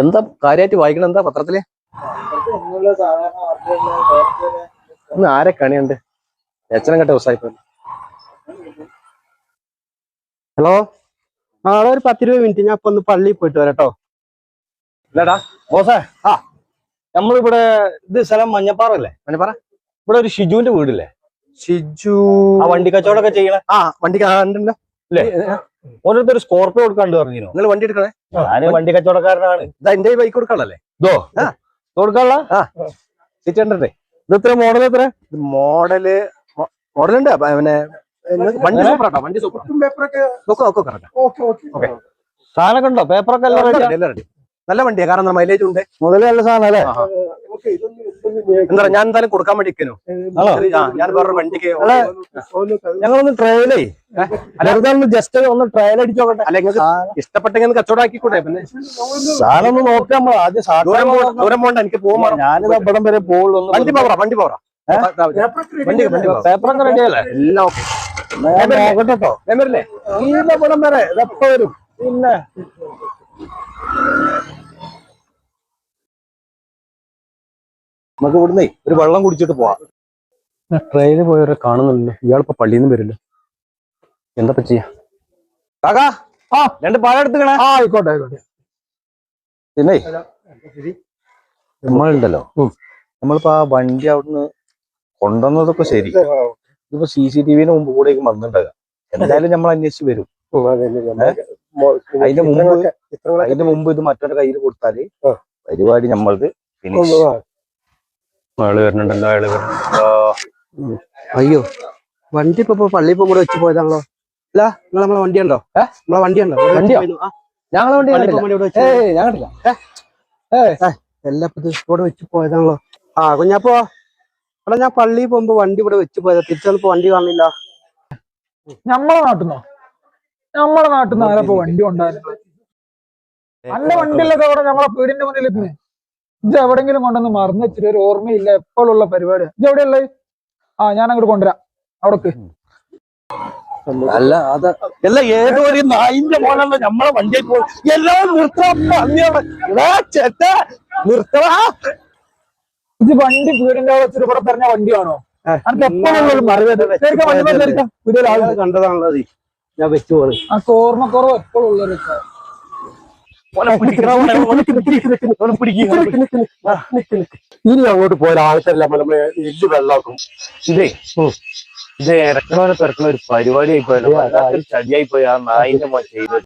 എന്താ കാര്യമായിട്ട് വായിക്കണം? എന്താ പത്രത്തില്? ഇന്ന് ആരെ കണിയുണ്ട്? എച്ചനം കെട്ട ദിവസമായിപ്പോ. ഹലോ, നാളെ ഒരു 10-20 മിനിറ്റ് ഞാൻ ഇപ്പൊ ഒന്ന് പള്ളിയിൽ പോയിട്ട് വരാട്ടോ. ഇല്ലടാ ബോസേ, നമ്മളിവിടെ ഇത് സ്ഥലം മഞ്ഞപ്പാറ അല്ലേ? മഞ്ഞപ്പാറ ഇവിടെ ഒരു ഷിജുവിന്റെ വീടില്ലേ? ഷിജു ആ വണ്ടി കച്ചവടമൊക്കെ ചെയ്യണേ. വണ്ടിക്ക് ഉണ്ടല്ലോ അല്ലേ? ഓരോരുത്തർ സ്കോർപ്പിയോ കൊടുക്കാണ്ട് പറഞ്ഞു. നിങ്ങൾ വണ്ടി എടുക്കണേ? ഞാന് വണ്ടി കച്ചവടക്കാരനാണ്. ഇതാ എന്റെ ബൈക്ക് കൊടുക്കാനുള്ളല്ലേ? കൊടുക്കാനുള്ള സീറ്റ് കണ്ടിട്ടേ. ഇത് എത്ര മോഡൽ? എത്ര മോഡലുണ്ട്? പിന്നെ വണ്ടി സൂപ്പറാട്ടോ, വണ്ടി സൂപ്പർ. സാധനമൊക്കെ ഉണ്ടോ? പേപ്പറൊക്കെ എല്ലാം റെഡി. നല്ല വണ്ടിയാ, കാരണം മൈലേജ് ഉണ്ട്. മുതലേ നല്ല സാധനം അല്ലേ? എന്താ ഞാൻ എന്തായാലും കൊടുക്കാൻ വേണ്ടി ഇരിക്കുന്നു. ഞാൻ വേറൊരു വണ്ടിക്ക് ഞങ്ങളൊന്ന് ട്രയലേ ജസ്റ്റ് ഒന്ന് ട്രയൽ അടിച്ചു നോക്കട്ടെ. അല്ലെങ്കിൽ ഇഷ്ടപ്പെട്ടെങ്കിൽ കച്ചവടം ആക്കിക്കൂടെ? പിന്നെ സാധനം ഒന്ന് നോക്കാം. നമ്മൾ ആദ്യം ദൂരം പോകണ്ട, എനിക്ക് പോകുമ്പോ ഞാനിത് ഇവിടം വരെ പോകുള്ളൂ. വണ്ടി പോറാ പേപ്പറൊക്കെ റെഡി അല്ലേ? എല്ലാം ഓക്കെ. നോക്കട്ടോ. വരില്ലേ? ഈ ഇവിടം വരെ ഇതെപ്പോ വരും? പിന്നെ നമുക്ക് ഇവിടുന്നേ ഒരു വെള്ളം കുടിച്ചിട്ട് പോവാം. ട്രെയിനിൽ പോയവരെ കാണുന്നില്ലല്ലോ. ഇയാളിപ്പോ പള്ളിയിൽ നിന്ന് വരില്ല. എന്താ ചെയ്യാ? കാക്കാ, 2 പഴം എടുത്തുക്കണേ. ആയിക്കോട്ടെ. പിന്നെ നമ്മളുണ്ടല്ലോ, നമ്മളിപ്പോ ആ വണ്ടി അവിടുന്ന് കൊണ്ടുവന്നതൊക്കെ ശരി. ഇതിപ്പോ CCTV മുമ്പ് കൂടെ വന്നിട്ടുണ്ടാകുക. എന്തായാലും നമ്മൾ അന്വേഷിച്ച് വരും. അതിന്റെ മുമ്പ് ഇത് മറ്റൊരു കയ്യിൽ കൊടുത്താല് പരിപാടി നമ്മളത് ഫിനിഷ്. അയാള് വരുന്നുണ്ടല്ലോ. അയ്യോ, വണ്ടി ഇപ്പൊ പള്ളി പോകുമ്പോൾ കൂടെ വെച്ച് പോയതാണല്ലോ. അല്ല, നിങ്ങൾ നമ്മളെ വണ്ടി ഉണ്ടോ? നമ്മളെ വണ്ടി ഉണ്ടോ? ഞങ്ങളെ വണ്ടി എല്ലാം ഇവിടെ വെച്ച് പോയതാണല്ലോ. കുഞ്ഞപ്പോ അവിടെ ഞാൻ പള്ളിയിൽ പോകുമ്പോ വണ്ടി ഇവിടെ വെച്ച് പോയതാ. തിരിച്ചപ്പോ വണ്ടി കാണില്ല. നമ്മളെ നാട്ടിൽ നിന്ന് ആരപ്പോ വണ്ടി ഉണ്ടായിരുന്നു? നല്ല വണ്ടിയിലൊക്കെ അവിടെ നമ്മളെ വീടിന്റെ മുന്നിൽ ഇപ്പം ഇത് എവിടെങ്കിലും കൊണ്ടൊന്ന് മറന്നു വെച്ചിട്ട് ഒരു ഓർമ്മയില്ല. എപ്പോഴുള്ള പരിപാടിയാണ്. ഇത് എവിടെയുള്ളത്? ഞാൻ അങ്ങോട്ട് കൊണ്ടുവരാം. അവിടേക്ക് അല്ല, അതല്ല ഏതോ ഒരു നായിന്റെ മോനല്ല നമ്മളെ വണ്ടിയിൽ പോയി. എല്ലാം ഇത് വണ്ടി വീടിന്റെ അവിടെ വെച്ചിട്ട് ഇവിടെ പറഞ്ഞ വണ്ടിയാണോ? എനിക്ക് എപ്പോഴും കണ്ടതാണല്ലോ. ഞാൻ വെച്ചു പോയി. ഓർമ്മക്കുറവ് എപ്പോഴും ഉള്ളൊരു ഇനി അങ്ങോട്ട് പോയ ആൾക്കാരില്ല. നമ്മളെ എല്ല് വെള്ളമാക്കും. ഇത് ഇറക്കണവരെ തിരക്കണ ഒരു പരിപാടി ആയിപ്പോയല്ലോ. ചടിയായി പോയി ആ നായിന്റെ മോൻ ചെയ്തത്.